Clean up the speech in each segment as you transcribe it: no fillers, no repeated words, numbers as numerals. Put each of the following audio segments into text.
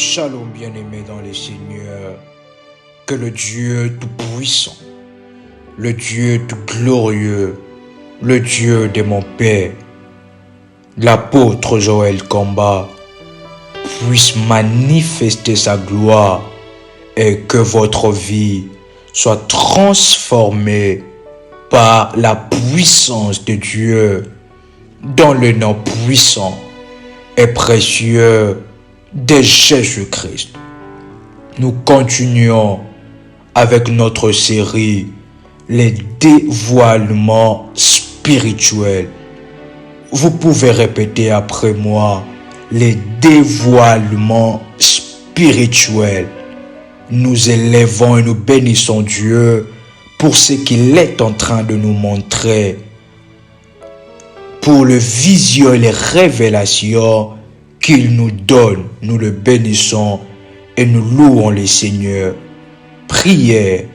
Shalom bien-aimés dans les Seigneurs, que le Dieu tout-puissant, le Dieu tout-glorieux, le Dieu de mon Père, l'apôtre Joël Kamba, puisse manifester sa gloire et que votre vie soit transformée par la puissance de Dieu dans le nom puissant et précieux de Jésus-Christ. Nous continuons avec notre série Les dévoilements spirituels. Vous pouvez répéter après moi, les dévoilements spirituels. Nous élevons et nous bénissons Dieu pour ce qu'il est en train de nous montrer, pour le vision et les révélations qu'il nous donne. Nous le bénissons et nous louons le Seigneur. Priez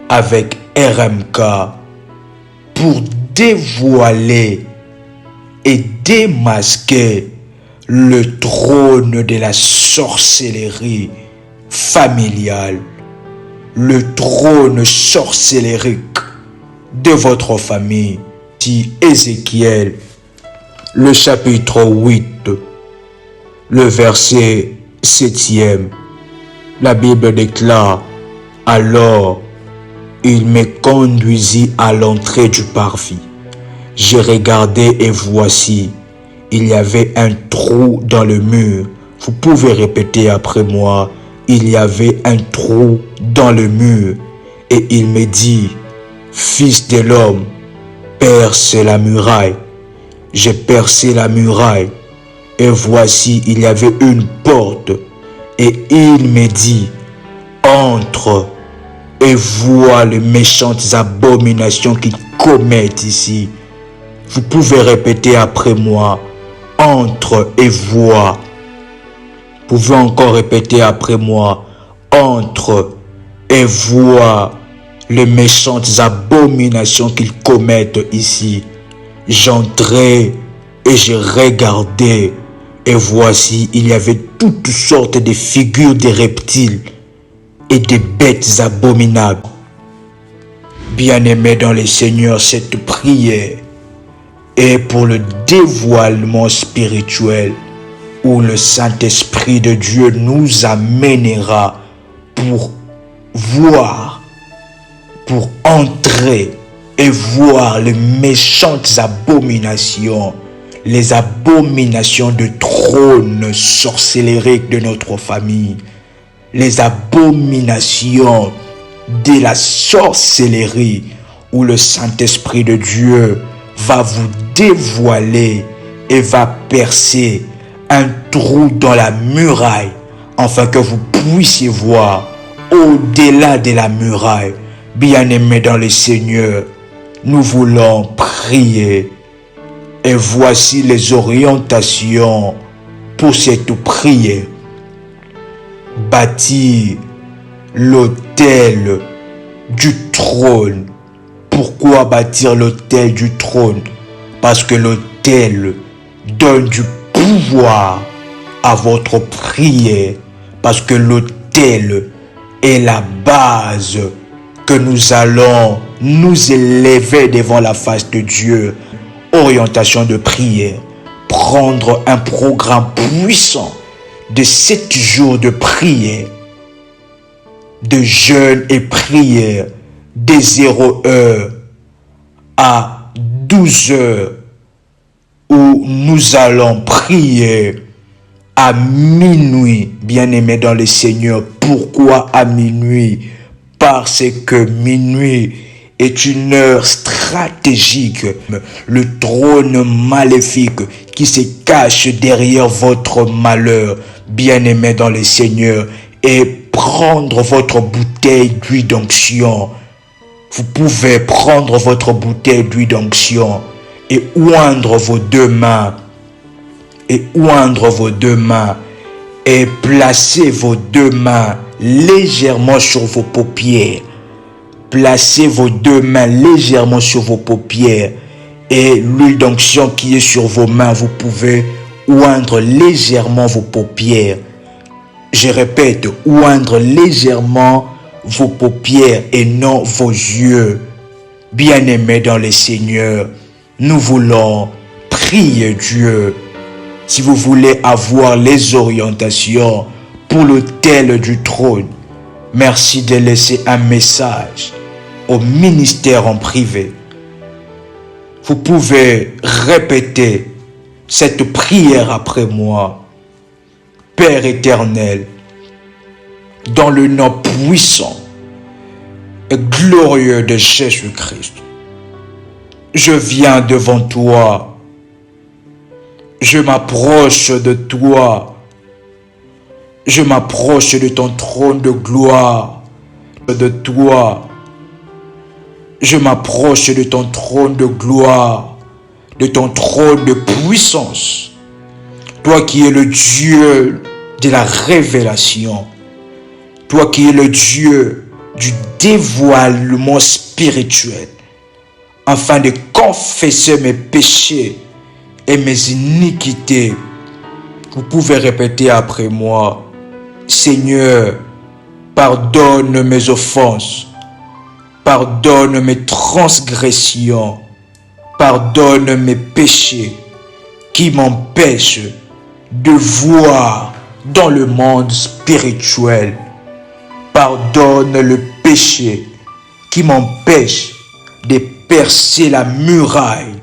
avec RMK pour dévoiler et démasquer le trône de la sorcellerie familiale, le trône sorcellerique de votre famille. Si Ézéchiel, le chapitre 8, le verset 7e, la Bible déclare: alors il me conduisit à l'entrée du parvis. J'ai regardé et voici, il y avait un trou dans le mur. Vous pouvez répéter après moi, il y avait un trou dans le mur. Et il me dit: fils de l'homme, perce la muraille. J'ai percé la muraille. Et voici, il y avait une porte. Et il me dit: entre et vois les méchantes abominations qu'ils commettent ici. Vous pouvez répéter après moi, entre et vois. Vous pouvez encore répéter après moi, entre et vois les méchantes abominations qu'ils commettent ici. J'entrai et j'ai regardé. Et voici, il y avait toutes sortes de figures de reptiles et de bêtes abominables. Bien-aimés dans le Seigneur, cette prière est pour le dévoilement spirituel où le Saint-Esprit de Dieu nous amènera pour voir, pour entrer et voir les méchantes abominations, les abominations de trône sorcellerique de notre famille, les abominations de la sorcellerie où le Saint-Esprit de Dieu va vous dévoiler et va percer un trou dans la muraille afin que vous puissiez voir au-delà de la muraille. Bien-aimés dans le Seigneur, nous voulons prier. Et voici les orientations pour cette prière. Bâtir l'autel du trône. Pourquoi bâtir l'autel du trône? Parce que l'autel donne du pouvoir à votre prière. Parce que l'autel est la base que nous allons nous élever devant la face de Dieu. Orientation de prière. Prendre un programme puissant de 7 jours de prière, de jeûne et prière, de 0h à 12h, où nous allons prier à minuit, bien-aimés dans le Seigneur. Pourquoi à minuit? Parce que minuit est une heure stratégique. Le trône maléfique qui se cache derrière votre malheur, bien-aimé dans le Seigneur, et prendre votre bouteille d'huile d'onction. Vous pouvez prendre votre bouteille d'huile d'onction et oindre vos deux mains. Et oindre vos deux mains. Et placer vos deux mains légèrement sur vos paupières. Placez vos deux mains légèrement sur vos paupières et l'huile d'onction qui est sur vos mains, vous pouvez oindre légèrement vos paupières. Je répète, oindre légèrement vos paupières et non vos yeux. Bien-aimés dans le Seigneur, nous voulons prier Dieu. Si vous voulez avoir les orientations pour l'autel du trône, merci de laisser un message au ministère en privé. Vous pouvez répéter cette prière après moi. Père éternel, dans le nom puissant et glorieux de Jésus-Christ, je viens devant toi. Je m'approche de toi. Je m'approche de ton trône de gloire, de toi. Je m'approche de ton trône de gloire, de ton trône de puissance. Toi qui es le Dieu de la révélation. Toi qui es le Dieu du dévoilement spirituel. Afin de confesser mes péchés et mes iniquités. Vous pouvez répéter après moi. Seigneur, pardonne mes offenses. Pardonne mes transgressions. Pardonne mes péchés qui m'empêchent de voir dans le monde spirituel. Pardonne le péché qui m'empêche de percer la muraille.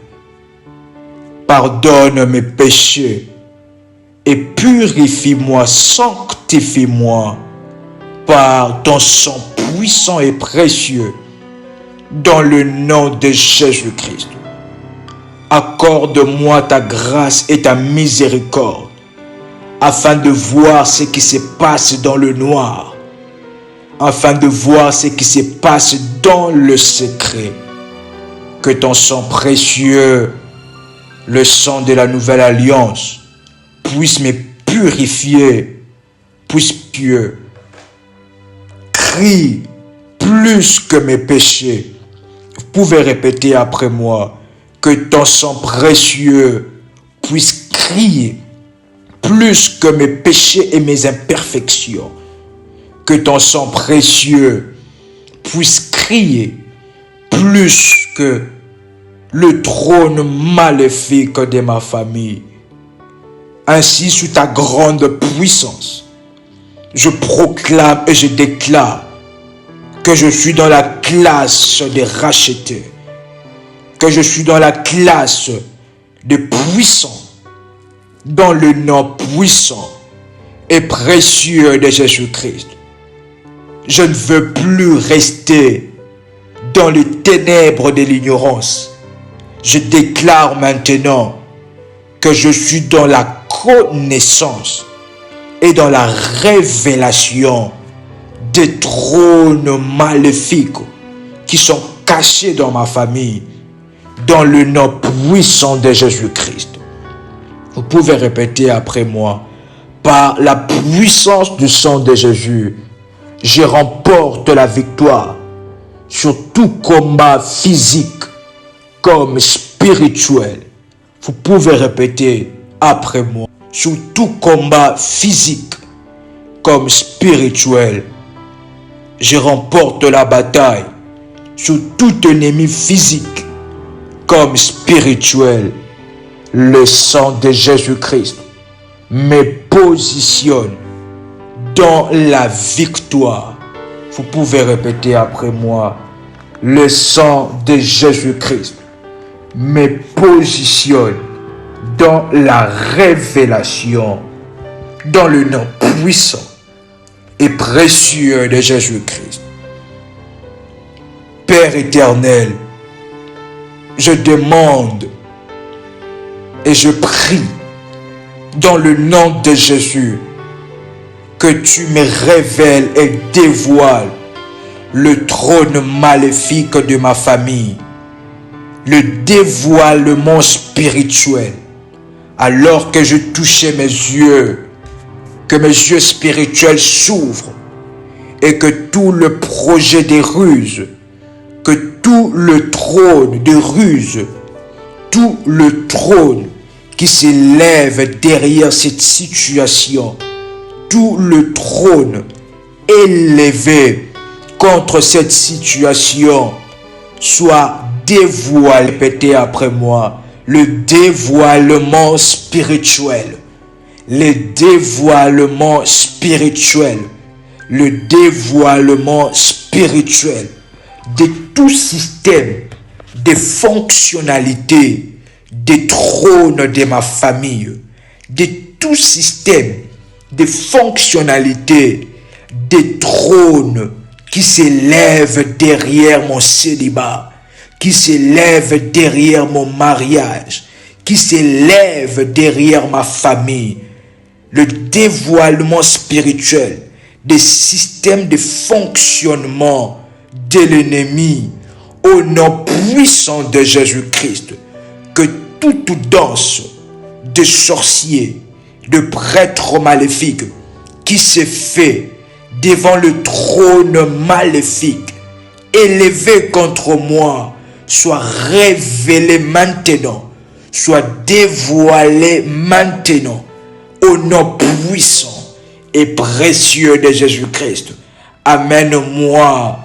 Pardonne mes péchés et purifie-moi, sanctifie-moi par ton sang puissant et précieux dans le nom de Jésus-Christ. Accorde-moi ta grâce et ta miséricorde afin de voir ce qui se passe dans le noir, afin de voir ce qui se passe dans le secret. Que ton sang précieux, le sang de la nouvelle alliance, puisse me purifier, puisse Dieu, crie plus que mes péchés. Vous pouvez répéter après moi. Que ton sang précieux puisse crier plus que mes péchés et mes imperfections. Que ton sang précieux puisse crier plus que le trône maléfique de ma famille. Ainsi, sous ta grande puissance, je proclame et je déclare que je suis dans la classe des rachetés, que je suis dans la classe des puissants, dans le nom puissant et précieux de Jésus-Christ. Je ne veux plus rester dans les ténèbres de l'ignorance. Je déclare maintenant que je suis dans la connaissance et dans la révélation des trônes maléfiques qui sont cachés dans ma famille, dans le nom puissant de Jésus-Christ. Vous pouvez répéter après moi. Par la puissance du sang de Jésus, je remporte la victoire sur tout combat physique comme spirituel. Vous pouvez répéter après moi. Sur tout combat physique comme spirituel, je remporte la bataille sur tout ennemi physique comme spirituel. Le sang de Jésus-Christ me positionne dans la victoire. Vous pouvez répéter après moi. Le sang de Jésus-Christ me positionne dans la révélation, dans le nom puissant et précieux de Jésus-Christ. Père éternel, je demande et je prie dans le nom de Jésus que tu me révèles et dévoiles le trône maléfique de ma famille, le dévoilement spirituel. Alors que je touchais mes yeux, que mes yeux spirituels s'ouvrent et que tout le projet des ruses, que tout le trône de ruse, tout le trône qui s'élève derrière cette situation, tout le trône élevé contre cette situation soit dévoilé. Répétez après moi. Le dévoilement spirituel. Le dévoilement spirituel. Le dévoilement spirituel de tout système de fonctionnalité des trônes de ma famille, de tout système de fonctionnalité des trônes qui s'élèvent derrière mon célibat, qui s'élèvent derrière mon mariage, qui s'élèvent derrière ma famille. Le dévoilement spirituel des systèmes de fonctionnement de l'ennemi au nom puissant de Jésus-Christ. Que toute danse de sorciers, de prêtres maléfiques qui se fait devant le trône maléfique élevé contre moi soit révélé maintenant, soit dévoilé maintenant au nom puissant et précieux de Jésus-Christ. Amène-moi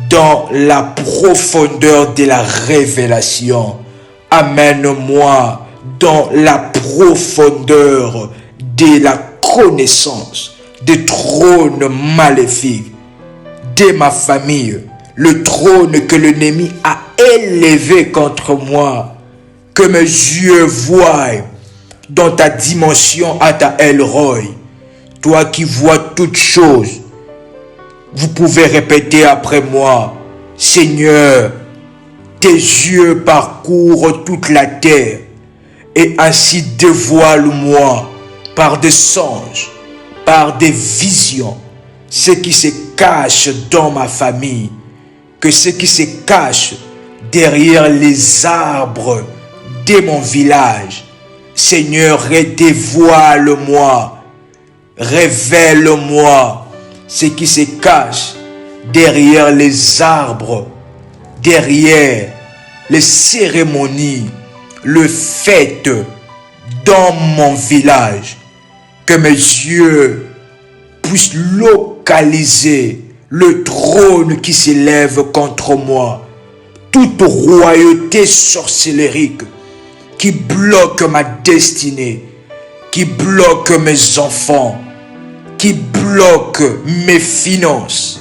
dans la profondeur de la révélation. Amène-moi dans la profondeur de la connaissance des trônes maléfiques de ma famille, le trône que l'ennemi a élevé contre moi, que mes yeux voient dans ta dimension à ta Elroy. Toi qui vois toutes choses, vous pouvez répéter après moi. Seigneur, tes yeux parcourent toute la terre et ainsi dévoile-moi par des songes, par des visions, ce qui se cache dans ma famille, que ce qui se cache derrière les arbres de mon village. Seigneur, dévoile-moi. Révèle-moi ce qui se cache derrière les arbres, derrière les cérémonies, le fête dans mon village. Que mes yeux puissent localiser le trône qui s'élève contre moi. Toute royauté sorcellérique qui bloque ma destinée, qui bloque mes enfants, qui bloque mes finances,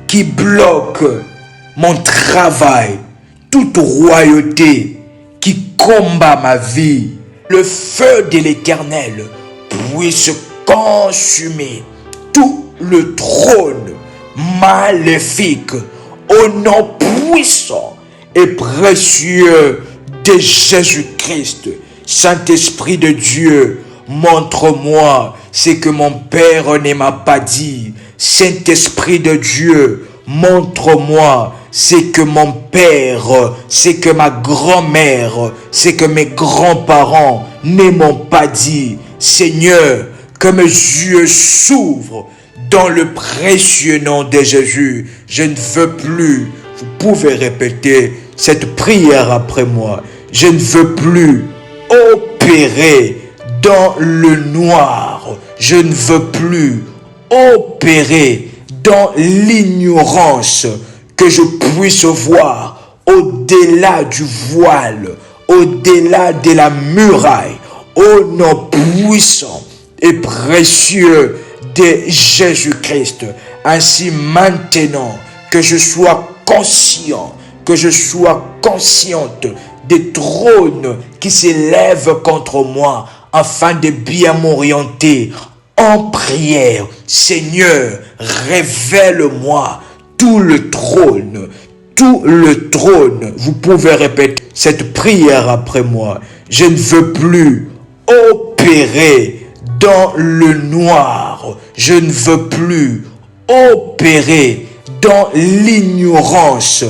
qui bloque mon travail, toute royauté qui combat ma vie, le feu de l'Éternel puisse consumer tout le trône maléfique au nom puissant et précieux de Jésus-Christ. Saint-Esprit de Dieu, montre-moi ce que mon Père ne m'a pas dit. Saint-Esprit de Dieu, montre-moi ce que mon Père, ce que ma grand-mère, ce que mes grands-parents ne m'ont pas dit. Seigneur, que mes yeux s'ouvrent dans le précieux nom de Jésus. Je ne veux plus. Vous pouvez répéter cette prière après moi. Je ne veux plus opérer dans le noir. Je ne veux plus opérer dans l'ignorance. Que je puisse voir au-delà du voile, au-delà de la muraille, au nom puissant et précieux de Jésus-Christ. Ainsi maintenant, que je sois conscient, que je sois consciente des trônes qui s'élèvent contre moi, afin de bien m'orienter en prière. Seigneur, révèle-moi tout le trône, tout le trône. Vous pouvez répéter cette prière après moi. Je ne veux plus opérer dans le noir. Je ne veux plus opérer dans l'ignorance.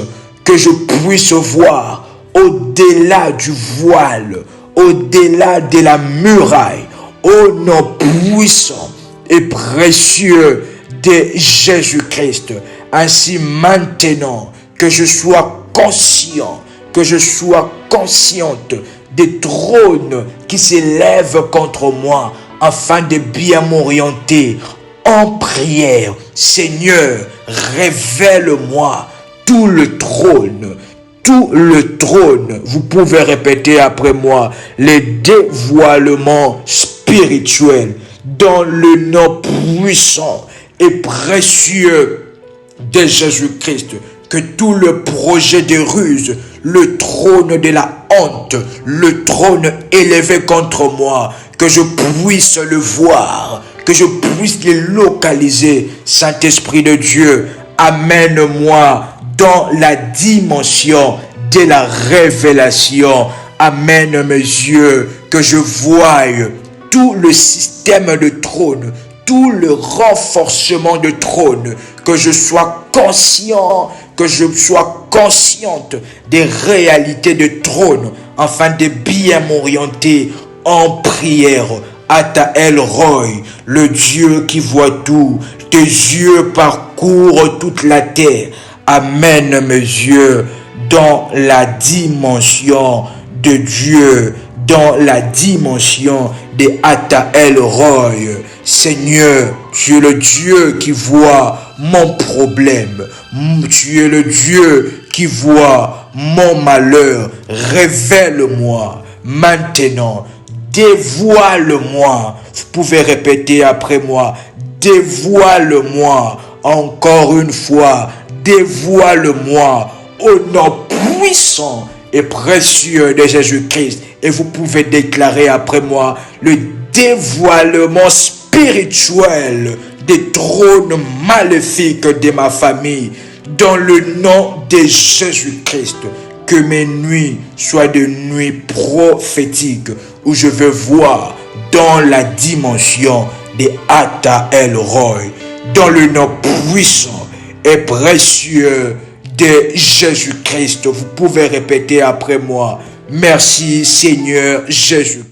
Que je puisse voir au-delà du voile, au-delà de la muraille, au nom puissant et précieux de Jésus-Christ. Ainsi maintenant, que je sois conscient, que je sois consciente des trônes qui s'élèvent contre moi, afin de bien m'orienter en prière. Seigneur, révèle-moi tout le trône. Tout le trône. Vous pouvez répéter après moi. Les dévoilements spirituels dans le nom puissant et précieux de Jésus-Christ. Que tout le projet de ruse, le trône de la honte, le trône élevé contre moi, que je puisse le voir, que je puisse le localiser. Saint-Esprit de Dieu, amène-moi dans la dimension de la révélation. Amène mes yeux, que je voie tout le système de trône, tout le renforcement de trône, que je sois conscient, que je sois consciente des réalités de trône, afin de bien m'orienter en prière. Ata El Roi, le Dieu qui voit tout, tes yeux parcourent toute la terre. Amène mes yeux dans la dimension de Dieu, dans la dimension de Ata El Roi. Seigneur, tu es le Dieu qui voit mon problème. Tu es le Dieu qui voit mon malheur. Révèle-moi maintenant. Dévoile-moi. Vous pouvez répéter après moi. Dévoile-moi encore une fois. Dévoile-moi au nom puissant et précieux de Jésus-Christ. Et vous pouvez déclarer après moi le dévoilement spirituel des trônes maléfiques de ma famille. Dans le nom de Jésus-Christ, que mes nuits soient des nuits prophétiques où je veux voir dans la dimension de Ata El Roi. Dans le nom puissant et précieux de Jésus-Christ, vous pouvez répéter après moi. Merci Seigneur Jésus.